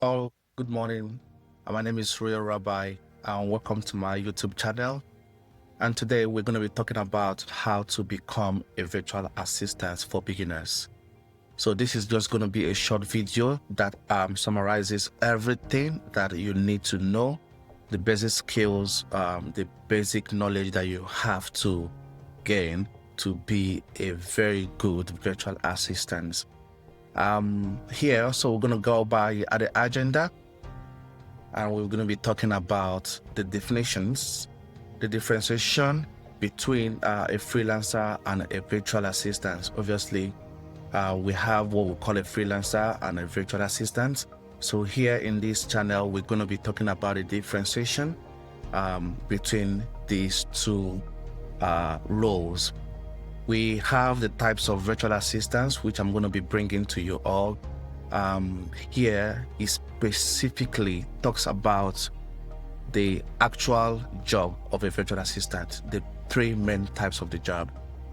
Oh, good morning. My name is Royal Rabbi, and welcome to my YouTube channel. And today we're going to be talking about how to become a virtual assistant for beginners. So this is just going to be a short video that summarizes everything that you need to know, the basic skills, the basic knowledge that you have to gain to be a very good virtual assistant. Here, so we're going to go by the agenda, and we're going to be talking about the definitions, the differentiation between a freelancer and a virtual assistant. Obviously, we have what we call a freelancer and a virtual assistant. So here in this channel, we're going to be talking about the differentiation between these two roles. We have the types of virtual assistants, which I'm going to be bringing to you all. Here it specifically talks about the actual job of a virtual assistant, the three main types of the job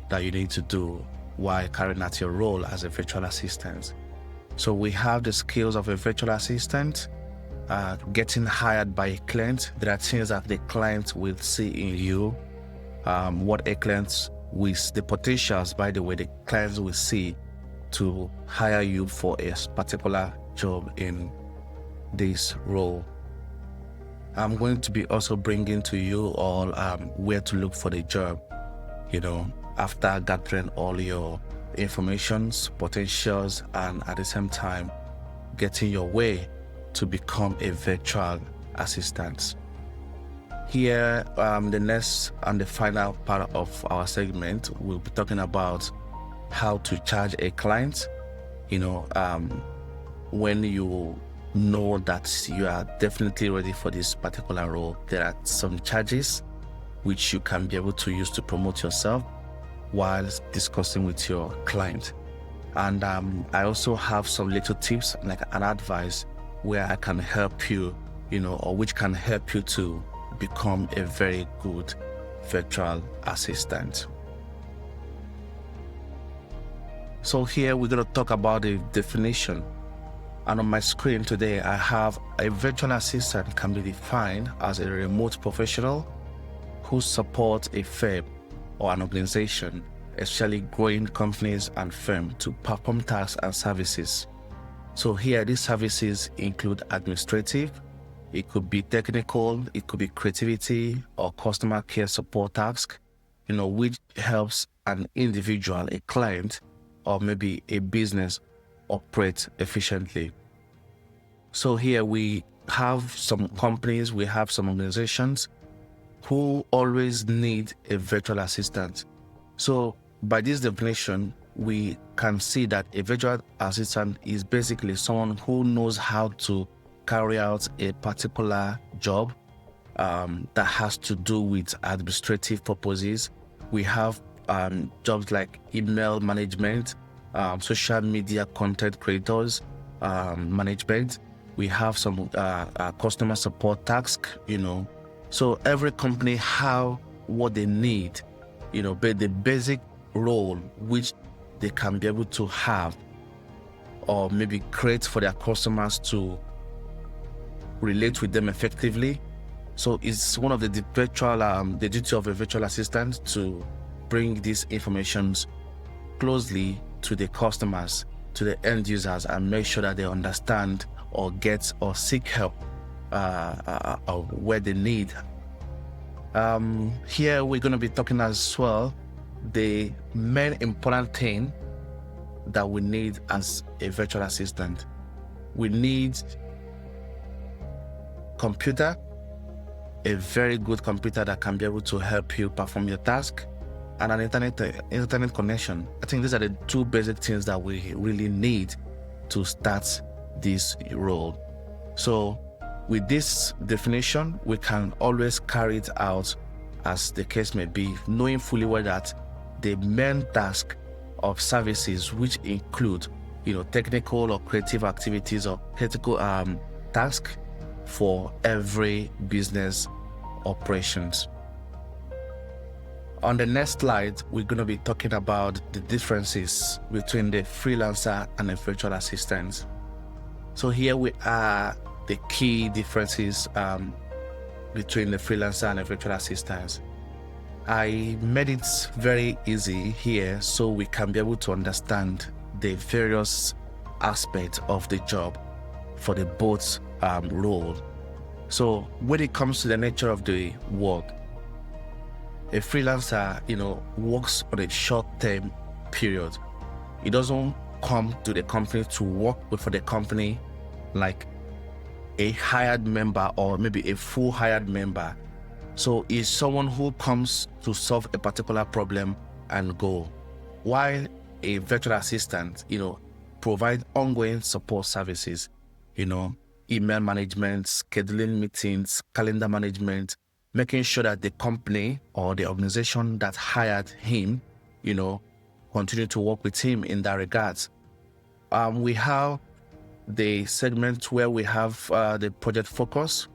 that you need to do while carrying out your role as a virtual assistant. So we have the skills of a virtual assistant, getting hired by a client. There are things that the client will see in you, what a client with the potentials, by the way, the clients will see to hire you for a particular job in this role. I'm going to be also bringing to you all where to look for the job, after gathering all your informations, potentials, and at the same time, getting your way to become a virtual assistant. Here, the next and the final part of our segment, we'll be talking about how to charge a client. When you know that you are definitely ready for this particular role, there are some charges which you can be able to use to promote yourself while discussing with your client. And I also have some little tips, like an advice, where I can help you, or which can help you to become a very good virtual assistant. So here we're going to talk about the definition. And on my screen today, I have a virtual assistant can be defined as a remote professional who supports a firm or an organization, especially growing companies and firms, to perform tasks and services. So here, these services include administrative, it could be technical, it could be creativity or customer care support task, which helps an individual, a client, or maybe a business operate efficiently. So here we have some companies, we have some organizations who always need a virtual assistant. So by this definition, we can see that a virtual assistant is basically someone who knows how to carry out a particular job that has to do with administrative purposes. We have jobs like email management, social media content creators management. We have some customer support tasks, So every company have what they need, but the basic role which they can be able to have or maybe create for their customers to relate with them effectively. So it's one of the the duty of a virtual assistant to bring these informations closely to the customers, to the end users, and make sure that they understand or get or seek help where they need. Here we're going to be talking as well the main important thing that we need as a virtual assistant. We need computer, a very good computer that can be able to help you perform your task, and an internet connection. I think these are the two basic things that we really need to start this role. So with this definition, we can always carry it out as the case may be, knowing fully well that the main task of services, which include technical or creative activities or critical tasks for every business operations. On the next slide, we're going to be talking about the differences between the freelancer and a virtual assistant. So here we are the key differences between the freelancer and the virtual assistant. I made it very easy here so we can be able to understand the various aspects of the job for the both role. So when it comes to the nature of the work, a freelancer, works on a short-term period. He doesn't come to the company to work for the company like a hired member or maybe a full hired member. So he's someone who comes to solve a particular problem and go. While a virtual assistant, provide ongoing support services, email management, scheduling meetings, calendar management, making sure that the company or the organization that hired him, continue to work with him in that regards. We have the segment where we have the project focus.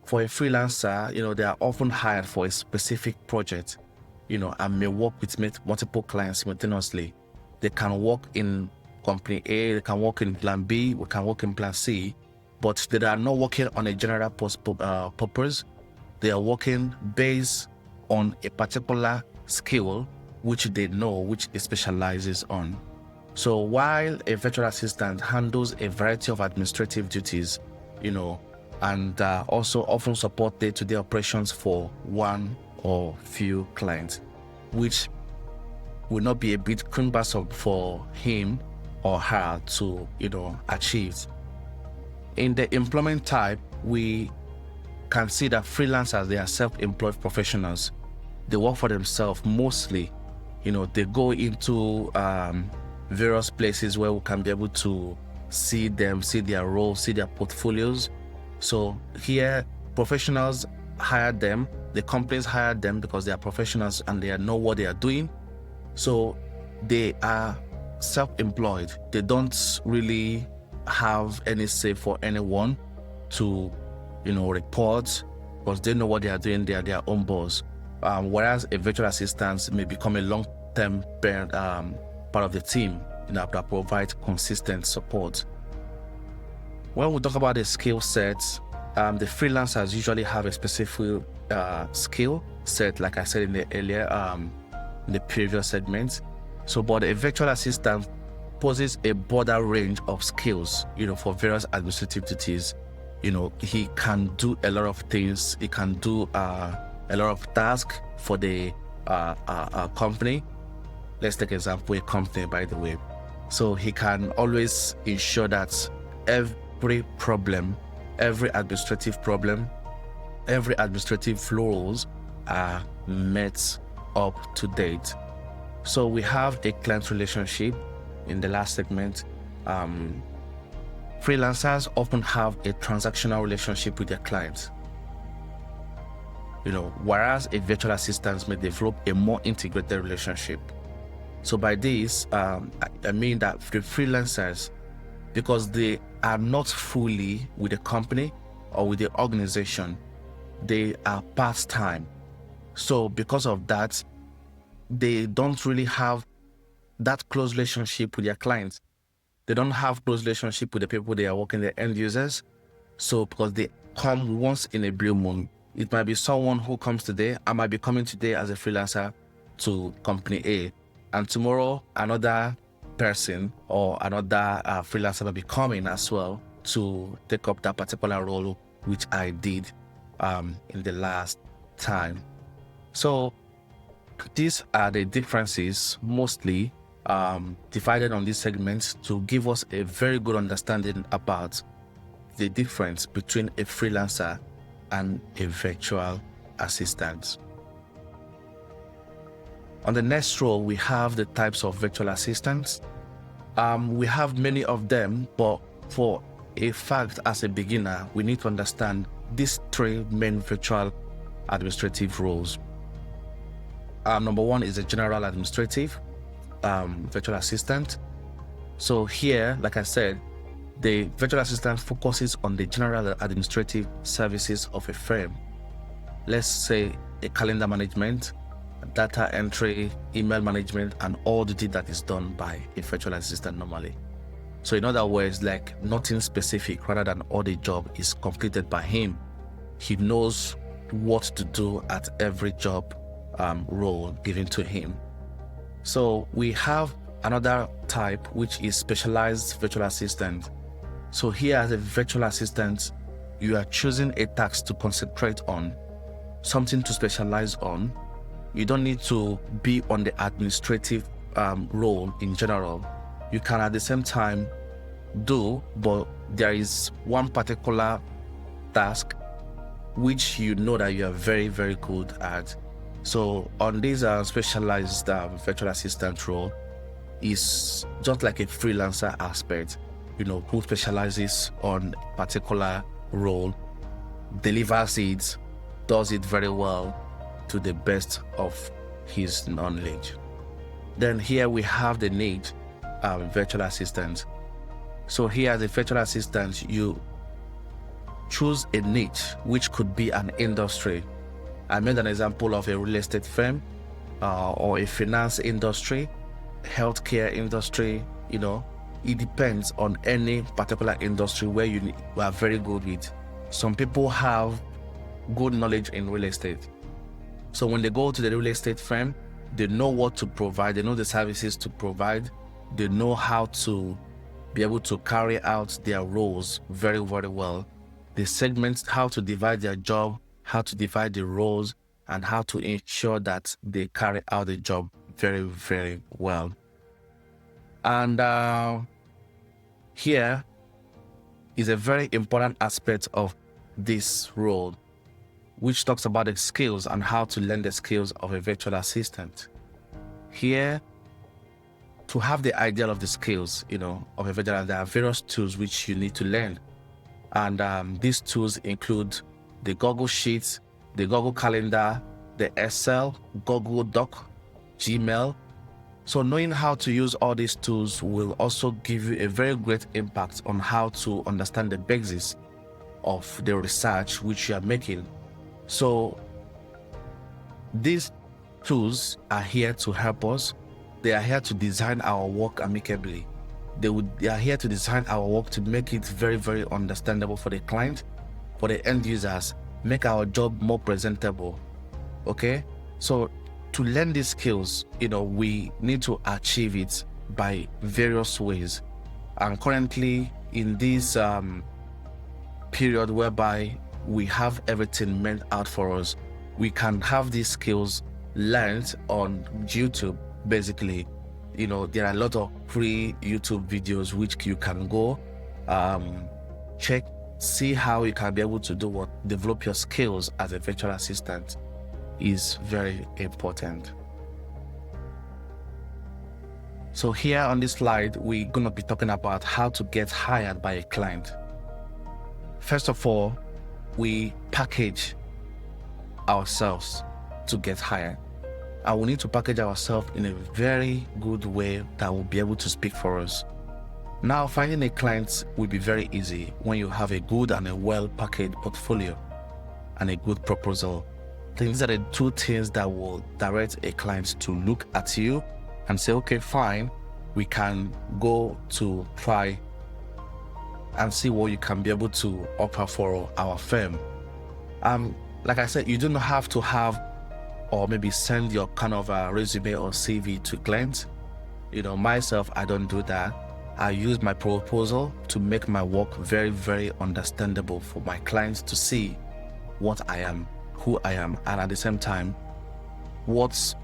For a freelancer, they are often hired for a specific project, and may work with multiple clients simultaneously. They can work in company A, they can work in plan B, we can work in plan C, but they are not working on a general purpose. They are working based on a particular skill which they know, which it specializes on. So while a virtual assistant handles a variety of administrative duties, and also often support day-to-day operations for one or few clients, which will not be a bit cumbersome for him or her to, achieve. In the employment type, we can see that freelancers, they are self-employed professionals. They work for themselves mostly. They go into various places where we can be able to see them, see their roles, see their portfolios. So here, professionals hire them, the companies hire them because they are professionals and they know what they are doing. So they are self-employed. They don't really have any say for anyone to, report, because they know what they are doing. They are their own boss. Whereas a virtual assistant may become a long-term part of the team, that provides consistent support. When we talk about the skill sets, the freelancers usually have a specific skill set, like I said in the previous segment. So, but a virtual assistant poses a broader range of skills, for various administrative duties. He can do a lot of things. He can do a lot of tasks for the company. Let's take example, a company, by the way. So he can always ensure that every problem, every administrative problem, every administrative flows are met up to date. So we have a client relationship in the last segment. Freelancers often have a transactional relationship with their clients. Whereas a virtual assistant may develop a more integrated relationship. So by this, I mean that the freelancers, because they are not fully with the company or with the organization, they are part-time. So because of that, they don't really have that close relationship with their clients. They don't have close relationship with the people they are working, the end users. So because they come once in a blue moon, it might be someone who comes today. I might be coming today as a freelancer to company A, and tomorrow another person or another freelancer will be coming as well to take up that particular role which I did in the last time. So these are the differences mostly divided on these segments to give us a very good understanding about the difference between a freelancer and a virtual assistant. On the next row, we have the types of virtual assistants. We have many of them, but for a fact, as a beginner, we need to understand these three main virtual administrative roles. Number one is a general administrative virtual assistant. So here, like I said, the virtual assistant focuses on the general administrative services of a firm. Let's say a calendar management, data entry, email management, and all the things that is done by a virtual assistant normally. So in other words, like nothing specific, rather than all the job is completed by him. He knows what to do at every job role given to him. So we have another type, which is specialized virtual assistant. So here as a virtual assistant, you are choosing a task to concentrate on, something to specialize on. You don't need to be on the administrative role in general. You can at the same time do, but there is one particular task which you know that you are very, very good at. So on this specialized virtual assistant role is just like a freelancer aspect, who specializes on a particular role, delivers it, does it very well to the best of his knowledge. Then here we have the niche virtual assistant. So here as a virtual assistant, you choose a niche, which could be an industry. I made an example of a real estate firm or a finance industry, healthcare industry. It depends on any particular industry where you are very good with. Some people have good knowledge in real estate. So when they go to the real estate firm, they know what to provide, they know the services to provide, they know how to be able to carry out their roles very, very well. They segment how to divide their job, how to divide the roles, and how to ensure that they carry out the job very, very well. And here is a very important aspect of this role, which talks about the skills and how to learn the skills of a virtual assistant. Here, to have the idea of the skills, of a virtual assistant, there are various tools which you need to learn. And these tools include the Google Sheets, the Google Calendar, the Excel, Google Doc, Gmail. So knowing how to use all these tools will also give you a very great impact on how to understand the basics of the research which you are making. So these tools are here to help us. They are here to design our work amicably. They are here to design our work to make it very, very understandable for the client, for the end users, make our job more presentable. Okay? So to learn these skills, we need to achieve it by various ways. And currently in this period whereby we have everything meant out for us, we can have these skills learned on YouTube, basically. There are a lot of free YouTube videos which you can go check, see how you can be able to do develop your skills as a virtual assistant is very important. So here on this slide, we're going to be talking about how to get hired by a client. First of all, we package ourselves to get hired. And we need to package ourselves in a very good way that will be able to speak for us. Now, finding a client will be very easy when you have a good and a well-packaged portfolio and a good proposal. These are the two things that will direct a client to look at you and say, okay, fine, we can go to try and see what you can be able to offer for our firm. Like I said, you do not have to have or maybe send your kind of a resume or CV to clients. Myself, I don't do that. I use my proposal to make my work very, very understandable for my clients to see what I am, who I am, and at the same time, what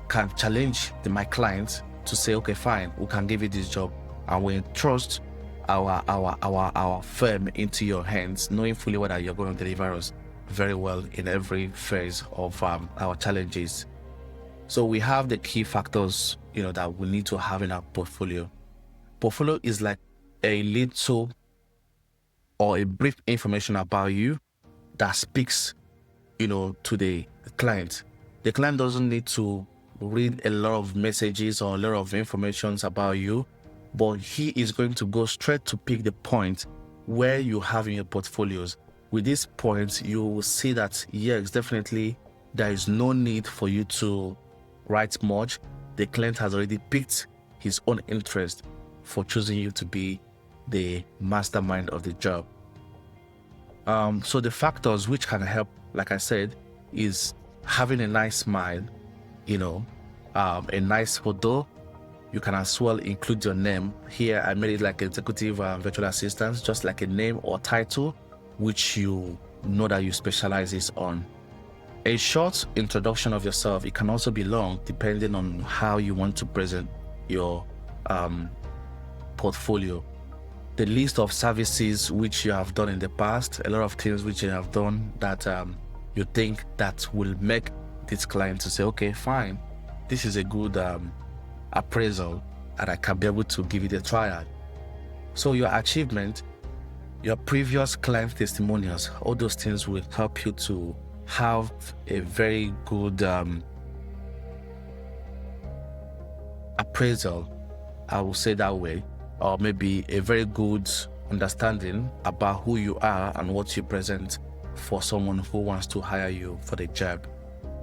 can challenge my clients to say, okay, fine, we can give you this job, and we trust our firm into your hands, knowing fully whether you're going to deliver us very well in every phase of our challenges. So we have the key factors, that we need to have in our portfolio. Portfolio is like a little or a brief information about you that speaks, to the client. The client doesn't need to read a lot of messages or a lot of information about you, but he is going to go straight to pick the point where you have in your portfolios. With this point, you will see that, yes, definitely, there is no need for you to write much. The client has already picked his own interest for choosing you to be the mastermind of the job. So the factors which can help, like I said, is having a nice smile, a nice photo. You can as well include your name. Here I made it like executive virtual assistant, just like a name or title which you know that you specialize on. A short introduction of yourself. It can also be long depending on how you want to present your portfolio. The list of services which you have done in the past, a lot of things which you have done that you think that will make this client to say, okay, fine, this is a good appraisal and I can be able to give it a trial. So your achievement, your previous client testimonials, all those things will help you to have a very good appraisal, I will say that way, or maybe a very good understanding about who you are and what you present for someone who wants to hire you for the job.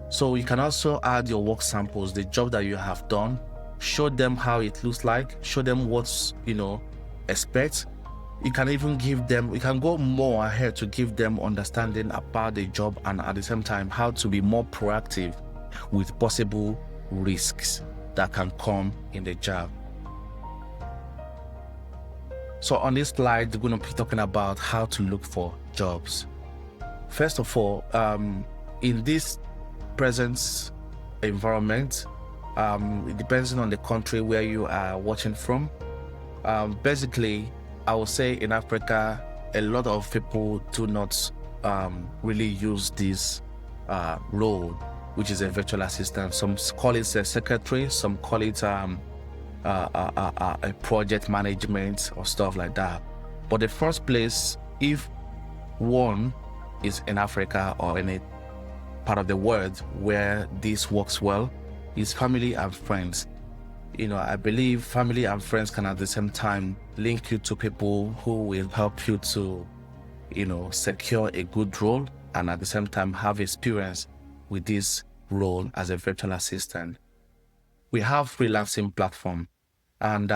So you can also add your work samples, the job that you have done, show them how it looks like, show them what's, expect. You can even give them, you can go more ahead to give them understanding about the job and at the same time how to be more proactive with possible risks that can come in the job. So on this slide, we're going to be talking about how to look for jobs. First of all, in this present environment, it depends on the country where you are watching from. Basically, I would say in Africa, a lot of people do not really use this role, which is a virtual assistant. Some call it a secretary, some call it a project management or stuff like that. But the first place, if one is in Africa or in a part of the world where this works well, is family and friends. I believe family and friends can at the same time link you to people who will help you to, secure a good role and at the same time have experience with this role as a virtual assistant. We have freelancing platform, and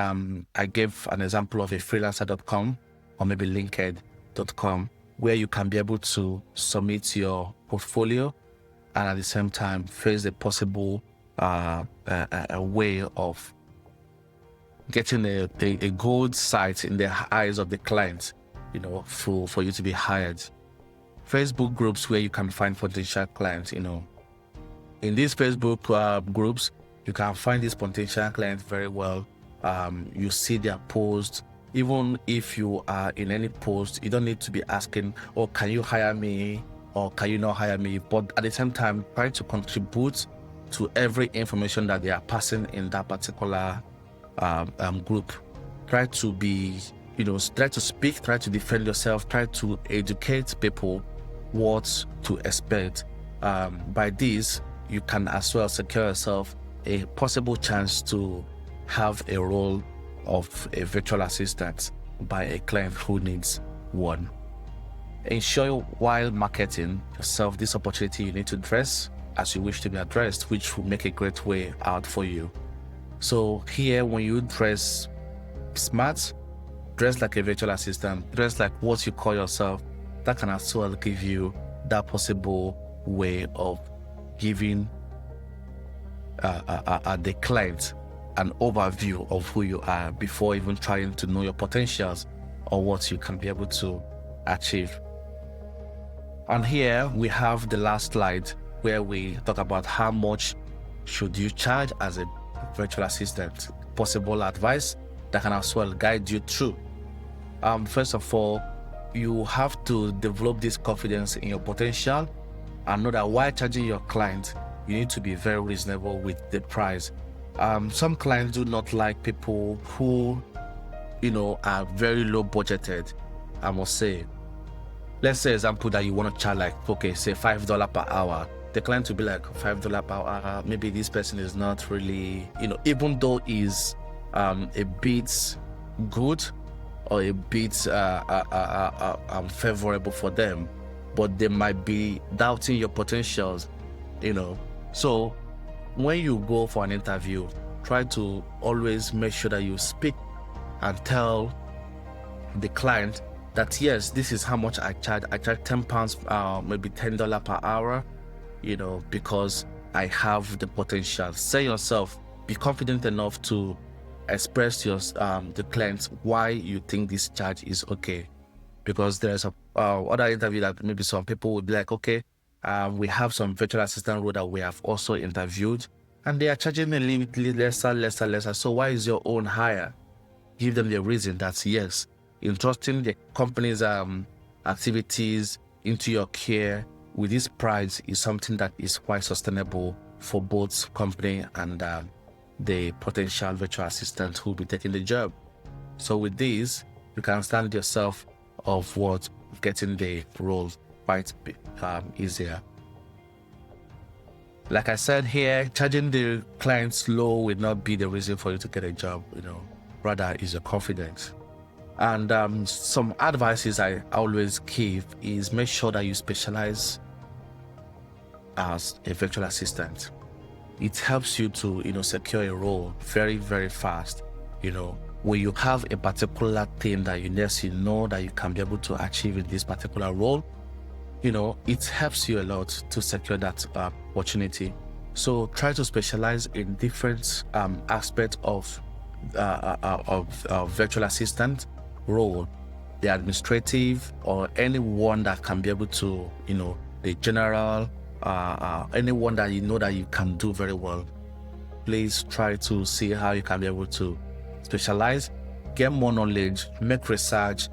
I gave an example of a freelancer.com or maybe linked.com where you can be able to submit your portfolio and at the same time face a possible a way of getting a good sight in the eyes of the client, for you to be hired. Facebook groups where you can find potential clients, In these Facebook groups, you can find these potential clients very well. You see their posts. Even if you are in any post, you don't need to be asking, oh, can you hire me or can you not hire me? But at the same time, try to contribute to every information that they are passing in that particular group. Try to be, try to speak, try to defend yourself, try to educate people what to expect. By this, you can as well secure yourself a possible chance to have a role of a virtual assistant by a client who needs one. Ensure while marketing yourself this opportunity, you need to dress as you wish to be addressed, which will make a great way out for you. So here, when you dress smart, dress like a virtual assistant, dress like what you call yourself, that can as well give you that possible way of giving the client an overview of who you are before even trying to know your potentials or what you can be able to achieve. And here we have the last slide where we talk about how much should you charge as a virtual assistant, possible advice that can as well guide you through. First of all, you have to develop this confidence in your potential and know that while charging your client, you need to be very reasonable with the price. Some clients do not like people who, are very low budgeted, I must say. Let's say example that you want to charge say $5 per hour. The client will be like, $5 per hour, maybe this person is not really, even though is a bit good or a bit favorable for them, but they might be doubting your potentials, So when you go for an interview, try to always make sure that you speak and tell the client that yes, this is how much I charge. I charge £10, maybe $10 per hour, because I have the potential. Say yourself, be confident enough to express your the clients why you think this charge is okay. Because there's a other interview that maybe some people would be like, okay, we have some virtual assistant role that we have also interviewed, and they are charging a little lesser. So why is your own higher? Give them the reason that yes, entrusting the company's activities into your care with this price is something that is quite sustainable for both company and the potential virtual assistant who will be taking the job. So with this, you can stand yourself of what getting the role quite easier. Like I said here, charging the clients low will not be the reason for you to get a job, rather is your confidence. And some advices I always give is make sure that you specialize as a virtual assistant. It helps you to, secure a role very, very fast. When you have a particular thing that you know that you can be able to achieve in this particular role, it helps you a lot to secure that opportunity. So try to specialize in different aspects of virtual assistant role, the administrative, or anyone that can be able to, the general, anyone that that you can do very well. Please try to see how you can be able to specialize, get more knowledge, make research,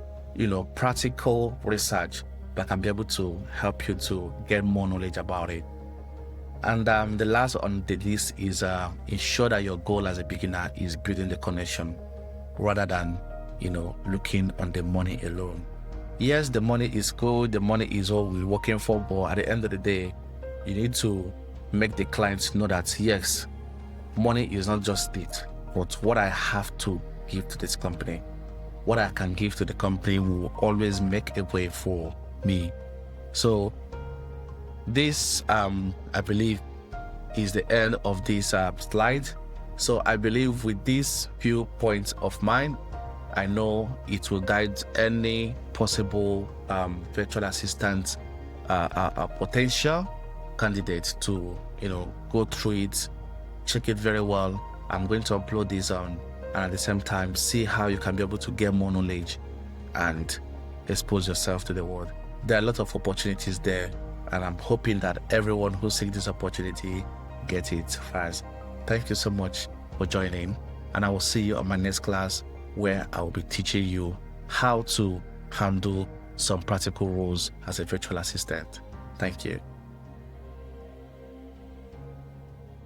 practical research that can be able to help you to get more knowledge about it. And the last on the list is ensure that your goal as a beginner is building the connection rather than, looking on the money alone. Yes, the money is good, the money is all we're working for, but at the end of the day, you need to make the clients know that yes, money is not just it, but what I have to give to this company, what I can give to the company will always make a way for me. So this, I believe, is the end of this slide. So I believe with these few points of mine, I know it will guide any possible virtual assistant potential candidate to go through it, check it very well. I'm going to upload this on, and at the same time see how you can be able to get more knowledge and expose yourself to the world. There are a lot of opportunities there, and I'm hoping that everyone who seeks this opportunity gets it fast. Thank you so much for joining, and I will see you on my next class where I will be teaching you how to handle some practical roles as a virtual assistant. Thank you.